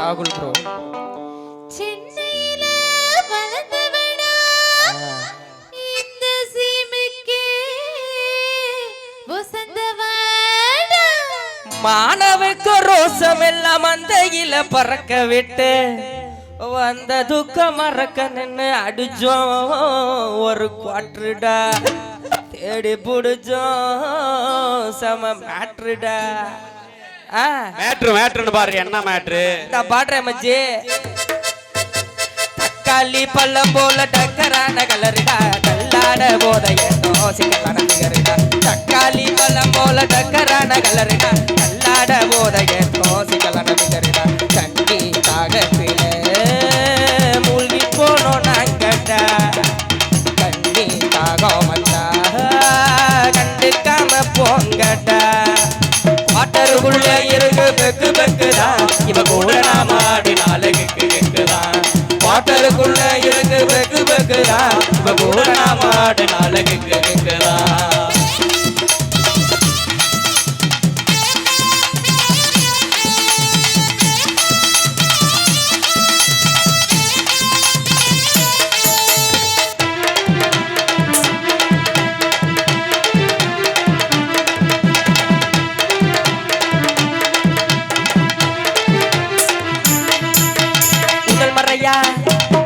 ராகுல் ப்ரோ. சென்னையில வளர்ந்தவனா இந்த சீமைக்கே வசந்தவாடா. மாணவர்க்கு ரோசம் எல்லாம் மந்தையில பறக்க விட்டு வந்த துக்கம் மறக்க நின்னு அடிச்சோம் ஒரு குவாட்ருடா. தேடி புடிச்சோம் சம மேட்ருடா. மேட்ருன்னு பாரு. என்ன மேட்ரு? நான் பாடுறேன் மச்சி. தக்காளி பழம் போல டக்கரான கலருடா, கல்லாட போத ஏதோ சிக்கலான பிகருடா. தக்காளி பழம் போல டக்கரான கலருடா, கல்லாட போத ஏதோ சிக்கலான பிகருடா. தண்ணி தாகத்திலே மூழ்கி போனோம் நாங்கடா, தண்ணி தாகம் வந்தா கண்டுக்காம போங்கடா. வாட்டருக்குள்ள இருக்கு பெக்கு பெக்குதா, இவ கூட நாம ஆடினால கெக்கு கெக்குதா. வாட்டருக்குள்ள இருக்கு பெக்கு பெக்குதா, இவ கூட நாம ஆடினால கெக்கு கெக்குதா.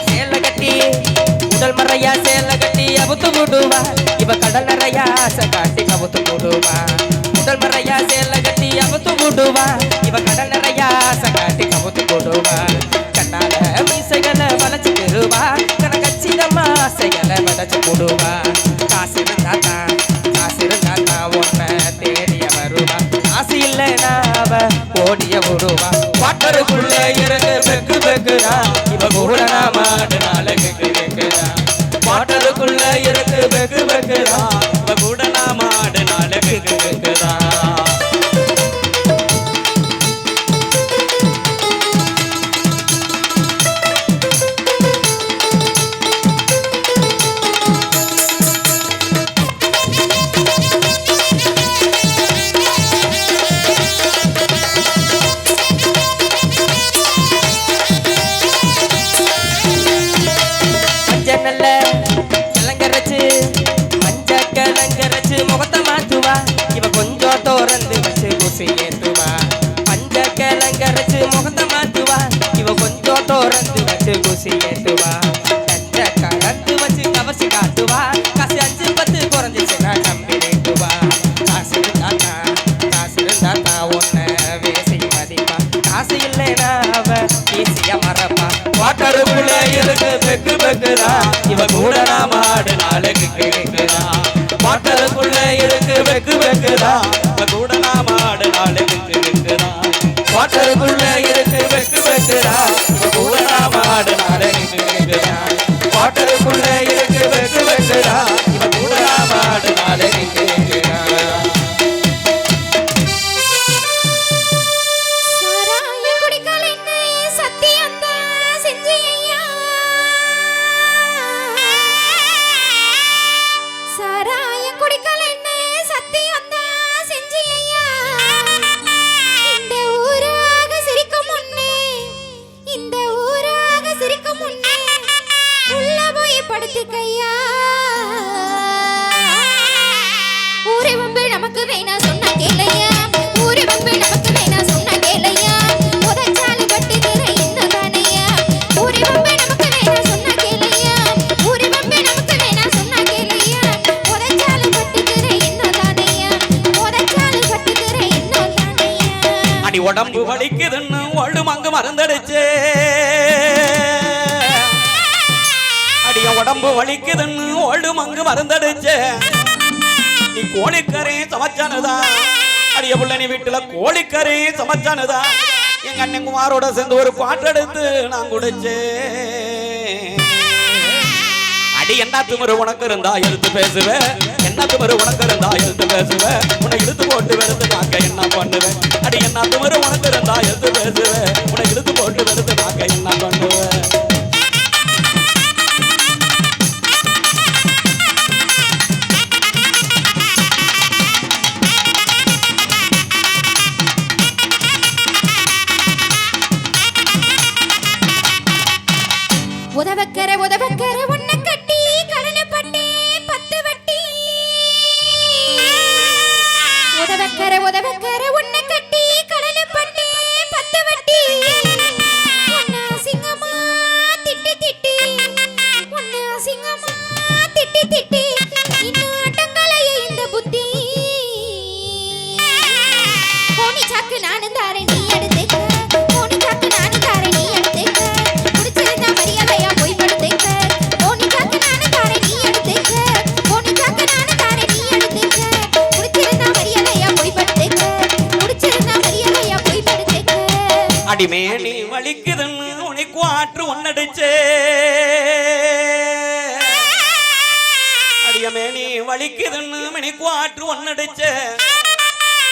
சேல கட்டி உடல் மறையா சேல கட்டி அவுத்து போடுவா, இவ கடல் நிறையா ஆசை காட்டி கவுத்து போடுவா. உடல் மறையா சேல கட்டி அவுத்து போடுவா, இவ கடல் நிறையா ஆசை காட்டி கவுத்து போடுவா. கண்ணால மீசைகளை வளைச்சு பெறுவா, கணக்கச்சிதமா ஆசைகளை வளைச்சு போடுவா. காசு இருந்தாதான் ஒன்ன தேடிய வருவா, காசு இல்லைனா அவ ஓடிய விடுவா. வாட்டருக்குள்ள இறங்கு பெக்கு பெக்குதா, இவ கூட நாம ஆடினால கெக்கு கெக்குதா. வாட்டருக்குள்ள இறங்கு பெக்கு பெக்குதா, இவ கூட நாம ஆடினால கெக்கு கெக்குதா. முகத்தை மாத்துவா, இவ கொஞ்சம் தோறந்து வச்சு குசி ஏத்துவா. பஞ்ச கிழங்கரைச்சு முகத்தை மாத்துவா, இவ கொஞ்சம் தோறந்து வச்சு குசி ஏத்துவா. கஞ்ச கலந்து வச்சு கவசி காட்டுவா, காசு 5-10 குறைஞ்சிச்சுன்னா கம்பி நீட்டுவா. காசு இருந்தாத்தா ஒன்ன வேசி மதிப்பா, காசு இல்லைனா அவ ஈசிய மறப்பா. வாட்டருக்குள்ள இருக்கு பெக்கு பெக்குதா, இவ கூட நாம ஆடினால கெக்கு கெக்குதா. வாட்டருக்குள்ள இருக்கு பெக்கு பெக்குதா, இவ கூட நாம ஆடினால கெக்கு கெக்குதா. வாட்டருக்குள்ள இருக்கு பெக்கு பெக்குதா, இவ கூட நாம ஆடினால கெக்கு கெக்குதா. வாட்டருக்குள்ள இருக்கு பெக்கு பெக்குதா, இவ கூட நாம ஆடினால கெக்கு கெக்குதா. நமக்கு வேணா சொன்னா கேளையா, ஊரு வம்பு நமக்கு வேணா சொன்னா கேளையா. உதச்சாலு கட்டுகிற இன்னும் தானையா, ஊரு வம்பு நமக்கு வேணா சொன்னா கேளையா. ஊரு வம்பு நமக்கு வேணா சொன்னா கேளையா. உதச்சாலு கட்டுகிற இன்னும் தானையா, உதச்சாலு கட்டுகிற இன்னும் தானையா. அடி உடம்பு வலிக்குதுன்னு ஒழுமங்கு மறந்துடுச்சு, அடிய உடம்பு வலிக்குதுன்னு ஒழுமங்கு மறந்துடுச்சு. நீ கோழிக்கறி சமைச்சானுதா, அடிய புள்ள நீ வீட்டுல கோழிக்கறி சமைச்சானுதா. எங்க அண்ணன் குமாரோட சேர்ந்து ஒரு பாட்டு எடுத்து நான் குடிச்சேன். அடி என்ன திமிரு உனக்கு இருந்தா எழுத்து பேசுவேன், என்ன திமிரு உனக்கு இருந்தா எழுத்து பேசுவேன். உன்னை இழுத்து போட்டு வெறுத்து நாக்க என்ன பண்ணுவேன். அடி என்ன திமிரு உனக்கு இருந்தா எழுத்து பேசுவேன், உன்னை இழுத்து போட்டு வெறுத்து நாக்க என்ன பண்ணுவேன். உதவக்கரை உதவக்கரை உன்னை கட்டி கடல பட்டி பத்து வட்டி உன்னை அசிங்கமா திட்டி திட்டி உன்னை அசிங்கமா திட்டி திட்டி இன்னும் அடங்கலையே இந்த புத்தி போனி சாக்கு நானும் தாரேன் நீ எடுத்துக்க போனி சாக்கு நானும் தாரேன் நீ எடுத்துக்க குடிச்சிருந்தா மரியாதையா போய் படுத்துக்க போனி சாக்கு நானும் தாரேன் நீ எடுத்துக்க போனி சாக்கு நானும் தாரேன் நீ எடுத்துக்க குடிச்சிருந்தா மரியாதையா போய் படுத்துக்க குடிச்சிருந்தா மரியாதையா போய் படுத்துக்க அடிமேனி வலிக்குதுன்னு உனக்கு ஆற்று ஒன்னடிச்சே அடியமேனி வலிக்குதுன்னு மணிக்கு ஆற்று ஒன்னடிச்சே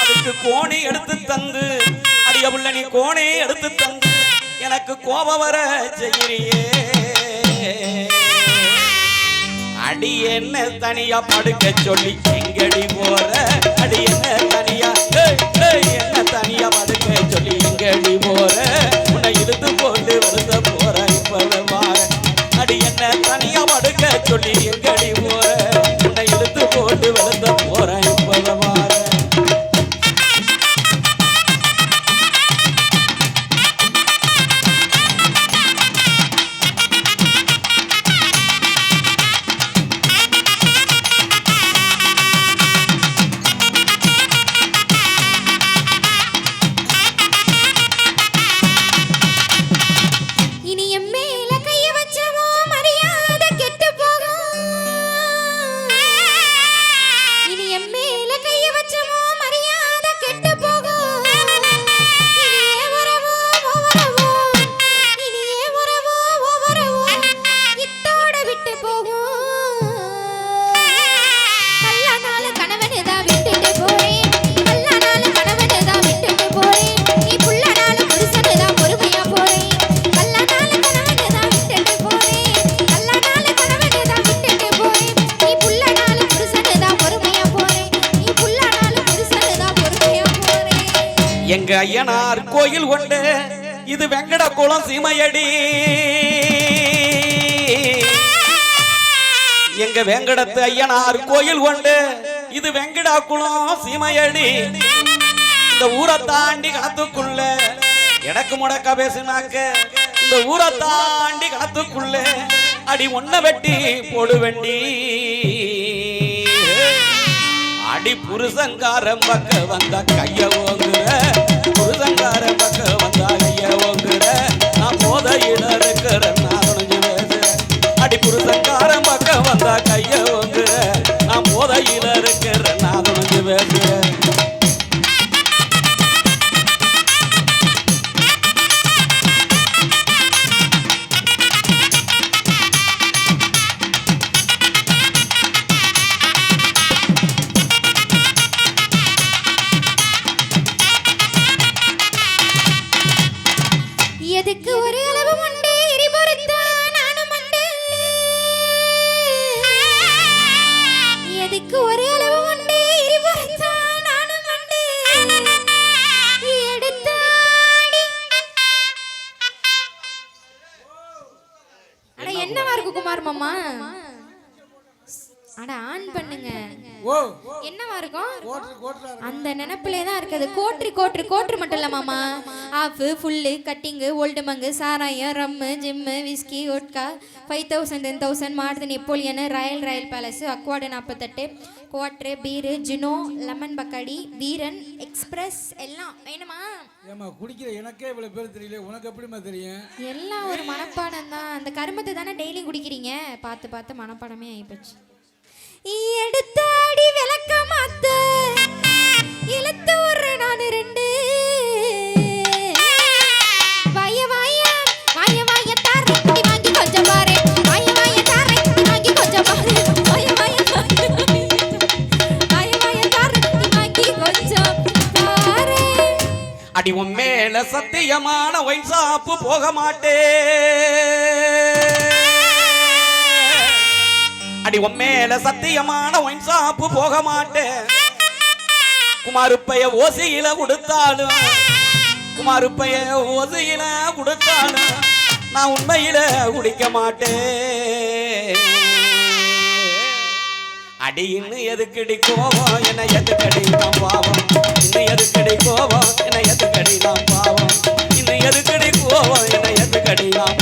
அதுக்கு கோணி எடுத்து தந்து அடிய புள்ள நீ கோணி எடுத்து தந்து எனக்கு கோபம் வர செய்கிறியே அடி என்ன தனியா படுக்க சொல்லி எங்கடி போற அடி என்ன தனியா என்ன தனியா படுக்க சொல்லி எங்கடி போற உன்னை இழுத்து போட்டு வருத போற இப்ப மாற அடி என்ன தனியா படுக்க சொல்லி எங்கடி போற உன்னை இழுத்து போட்டு வருத போற இப்ப மாற இனி என் மேல கைய வச்சவோ மரியாதை கெட்டு போகும் இனி என் மேல கைய வச்சவோ மரியாதை கெட்டு போகும் இனியே வரவோ வரவோ இனியே வரவோ வரவோ இத்தோட விட்டு போகும் கல்லானால கணவனை தான் விட்டுட்டு போறேன் கல்லானால கணவனை தான் விட்டுட்டு போறேன் நீ புள்ளனால புருஷனை தான் பொறுமையா போறேன் கல்லானால கணவனை தான் விட்டுட்டு போறேன் கல்லானால கணவனை தான் விட்டுட்டு போறேன் நீ புள்ளனால புருஷனை தான் பொறுமையா போறேன் நீ புள்ளனால புருஷனை தான் பொறுமையா போறேன் எங்க ஐயனார் கோயில் கொண்டு இது வெங்கட குளம் சீமையடி எங்க வெங்கடத்து ஐயனார் கோயில் கொண்டு இது வெங்கடா குளம் சீமையடி இந்த ஊரை தாண்டி கணத்துக்குள்ள எனக்கு முடக்க பேசினாக்க இந்த ஊரை தாண்டி கணத்துக்குள்ள அடி ஒன்ன வெட்டி போடு வெண்டி அடி புருஷங்காரம் பக்க வந்த கைய ஓங்குற புருஷங்கார பக்க வந்த கைய ஓங்குற நான் போதையில இருக்கிற நான் துணிஞ்சு பேசுறேன் அடி புருஷங்காரம் பக்க வந்த கைய ஓங்குற நான் போதையில இருக்கிற நான் துணிஞ்சு பேசுறேன் எதுக்கு ஒரு அளவு உண்டு எரிபொருத்தா நானும் உண்டு எதுக்கு ஒரு அளவு உண்டு எரிபொருத்தா நானும் உண்டு எடுத்தாடி அட என்னவா இருக்கு குமார் மாமா அட ஆன் பண்ணுங்க என்னவா இருக்கும் அந்த நினைப்பிலே தான் இருக்குது கோட்ரு மட்டும் இல்ல மாமா ஆஃப் ஃபுல்லு கட்டிங்கு ஓல்டு மங்கு சாராயம் rum gym whisky ஒட்கா 5000 10,000 மாடுது நெப்போலியனு Royal palace அக்வாடு 48 குவாட்ரு beer Jino lemon பக்காடி வீரன் எக்ஸ்பிரஸ் எல்லாம் வேணுமா ஏமா குடிக்கிற எனக்கே இவ்வளவு பேர் தெரியல உனக்கு எப்படிமா தெரியும் எல்லாம் ஒரு மனப்பாடம் தான் அந்த கருமத்தை தானே டெய்லி குடிக்கிறீங்க பார்த்து மனப்பாடமே ஆயிப்போச்சு எடுத்தாடி விளக்க மாத்த இழுத்து ஒரு நான் ரெண்டு வாய தாரை வாங்கி கொஞ்சம் பாரு வாய தாரை வாங்கி கொஞ்சம் பாரு வாய தாரை வாங்கி கொஞ்சம் பாரு அடி உன் மேல சத்தியமான ஒயின் ஷாப்பு போக மாட்டே அடி உன் மேல சத்தியமான ஒயின் ஷாப்பு போக மாட்டே குமாருப்பைய ஓசியில கொடுத்தாலும் குமாருப்பைய ஓசியில கொடுத்தாலும் நான் உண்மையில குடிக்க மாட்டேன் அடி இன்னும் எதுக்கடி கோவம் என்ன எதுக்கடி நாம் பாவம் இன்னும் எதுக்கடி கோவம் என்ன எதுக்கடி நாம் பாவம் இன்னும் எதுக்கடி கோவம் என்ன எதுக்கடி நாம்